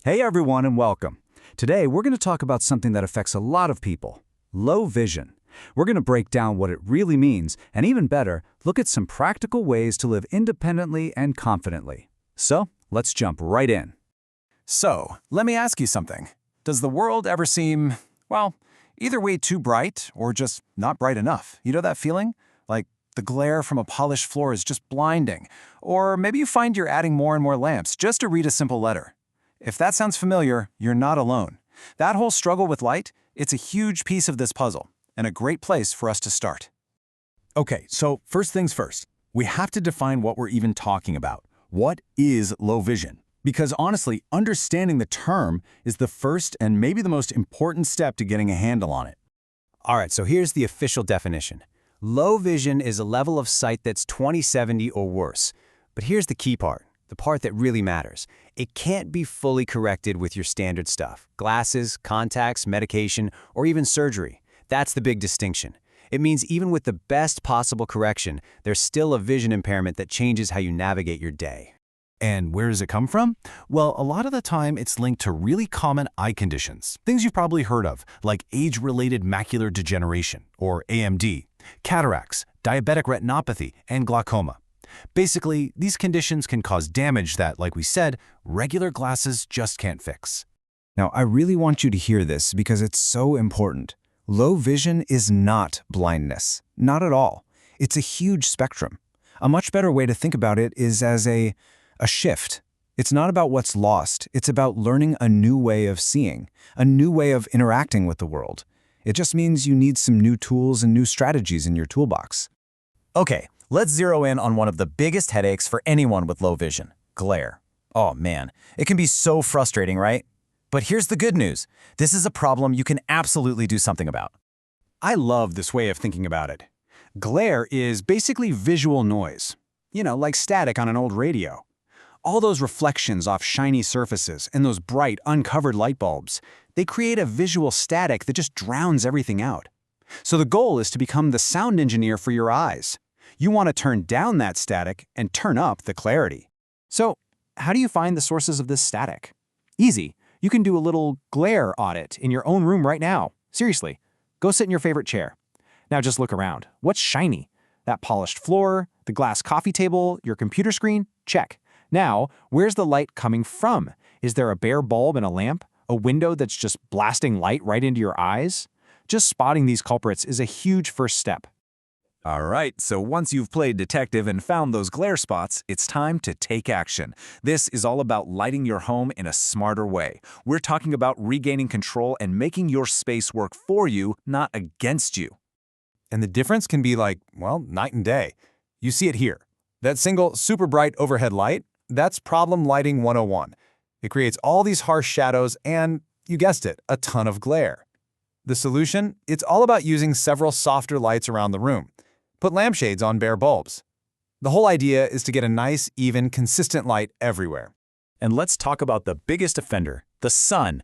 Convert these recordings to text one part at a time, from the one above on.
Hey everyone and welcome. Today we're going to talk about something that affects a lot of people, low vision. We're going to break down what it really means and even better, look at some practical ways to live independently and confidently. So, let's jump right in. So, let me ask you something. Does the world ever seem, well, either way too bright or just not bright enough? You know that feeling? Like the glare from a polished floor is just blinding. Or maybe you find you're adding more and more lamps just to read a simple letter. If that sounds familiar, you're not alone. That whole struggle with light, it's a huge piece of this puzzle, and a great place for us to start. Okay, so first things first, we have to define what we're even talking about. What is low vision? Because honestly, understanding the term is the first and maybe the most important step to getting a handle on it. All right, so here's the official definition. Low vision is a level of sight that's 20/70 or worse. But here's the key part, the part that really matters. It can't be fully corrected with your standard stuff, glasses, contacts, medication, or even surgery. That's the big distinction. It means even with the best possible correction, there's still a vision impairment that changes how you navigate your day. And where does it come from? Well, a lot of the time it's linked to really common eye conditions, things you've probably heard of, like age-related macular degeneration, or AMD, cataracts, diabetic retinopathy, and glaucoma. Basically, these conditions can cause damage that, like we said, regular glasses just can't fix. Now, I really want you to hear this because it's so important. Low vision is not blindness. Not at all. It's a huge spectrum. A much better way to think about it is as a shift. It's not about what's lost. It's about learning a new way of seeing, a new way of interacting with the world. It just means you need some new tools and new strategies in your toolbox. Okay, let's zero in on one of the biggest headaches for anyone with low vision, glare. Oh man, it can be so frustrating, right? But here's the good news. This is a problem you can absolutely do something about. I love this way of thinking about it. Glare is basically visual noise. Like static on an old radio. All those reflections off shiny surfaces and those bright, uncovered light bulbs, they create a visual static that just drowns everything out. So the goal is to become the sound engineer for your eyes. You want to turn down that static and turn up the clarity. So, how do you find the sources of this static? Easy. You can do a little glare audit in your own room right now. Seriously, go sit in your favorite chair. Now just look around. What's shiny? That polished floor, the glass coffee table, your computer screen? Check. Now, where's the light coming from? Is there a bare bulb in a lamp? A window that's just blasting light right into your eyes? Just spotting these culprits is a huge first step. All right, so once you've played detective and found those glare spots, it's time to take action. This is all about lighting your home in a smarter way. We're talking about regaining control and making your space work for you, not against you. And the difference can be like, well, night and day. You see it here. That single super bright overhead light, that's problem lighting 101. It creates all these harsh shadows and, you guessed it, a ton of glare. The solution? It's all about using several softer lights around the room. Put lampshades on bare bulbs. The whole idea is to get a nice, even, consistent light everywhere. And let's talk about the biggest offender, the sun.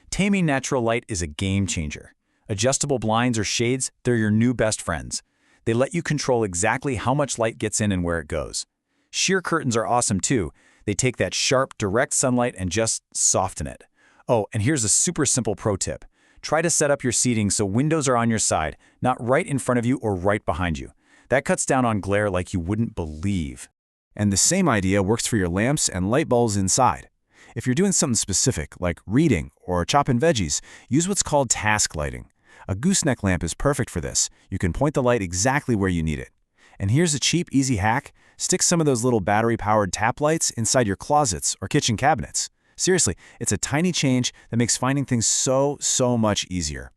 Taming natural light is a game changer. Adjustable blinds or shades, they're your new best friends. They let you control exactly how much light gets in and where it goes. Sheer curtains are awesome too. They take that sharp, direct sunlight and just soften it. Oh, and here's a super simple pro tip. Try to set up your seating so windows are on your side, not right in front of you or right behind you. That cuts down on glare like you wouldn't believe. And the same idea works for your lamps and light bulbs inside. If you're doing something specific, like reading or chopping veggies, use what's called task lighting. A gooseneck lamp is perfect for this. You can point the light exactly where you need it. And here's a cheap, easy hack. Stick some of those little battery-powered tap lights inside your closets or kitchen cabinets. Seriously, it's a tiny change that makes finding things so much easier.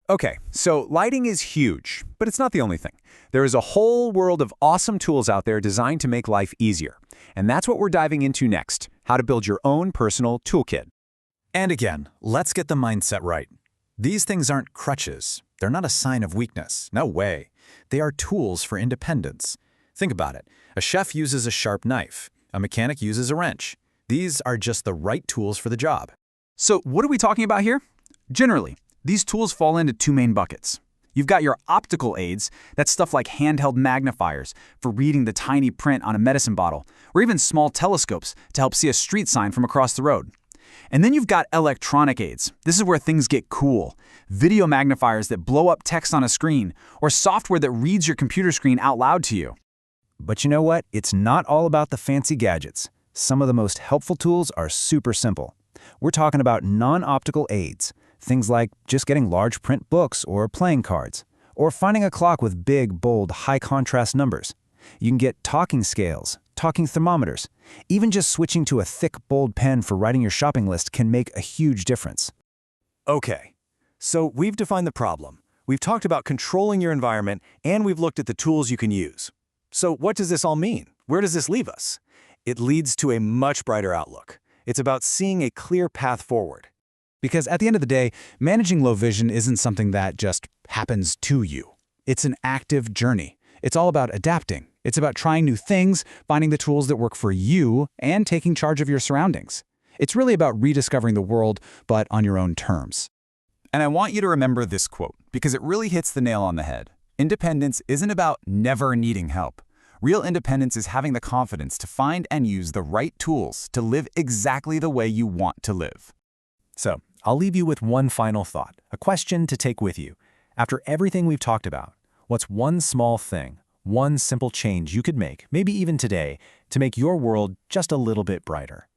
Okay, so lighting is huge, but it's not the only thing. There is a whole world of awesome tools out there designed to make life easier. And that's what we're diving into next, how to build your own personal toolkit. And again, let's get the mindset right. These things aren't crutches. They're not a sign of weakness. No way. They are tools for independence. Think about it. A chef uses a sharp knife. A mechanic uses a wrench. These are just the right tools for the job. So what are we talking about here? Generally, these tools fall into two main buckets. You've got your optical aids, that's stuff like handheld magnifiers for reading the tiny print on a medicine bottle, or even small telescopes to help see a street sign from across the road. And then you've got electronic aids. This is where things get cool. Video magnifiers that blow up text on a screen, or software that reads your computer screen out loud to you. But you know what? It's not all about the fancy gadgets. Some of the most helpful tools are super simple. We're talking about non-optical aids, things like just getting large print books or playing cards, or finding a clock with big, bold, high-contrast numbers. You can get talking scales, talking thermometers. Even just switching to a thick, bold pen for writing your shopping list can make a huge difference. Okay, so we've defined the problem. We've talked about controlling your environment, and we've looked at the tools you can use. So what does this all mean? Where does this leave us? It leads to a much brighter outlook. It's about seeing a clear path forward. Because at the end of the day, managing low vision isn't something that just happens to you. It's an active journey. It's all about adapting. It's about trying new things, finding the tools that work for you, and taking charge of your surroundings. It's really about rediscovering the world, but on your own terms. And I want you to remember this quote, because it really hits the nail on the head. Independence isn't about never needing help. Real independence is having the confidence to find and use the right tools to live exactly the way you want to live. So, I'll leave you with one final thought, a question to take with you. After everything we've talked about, what's one small thing, one simple change you could make, maybe even today, to make your world just a little bit brighter?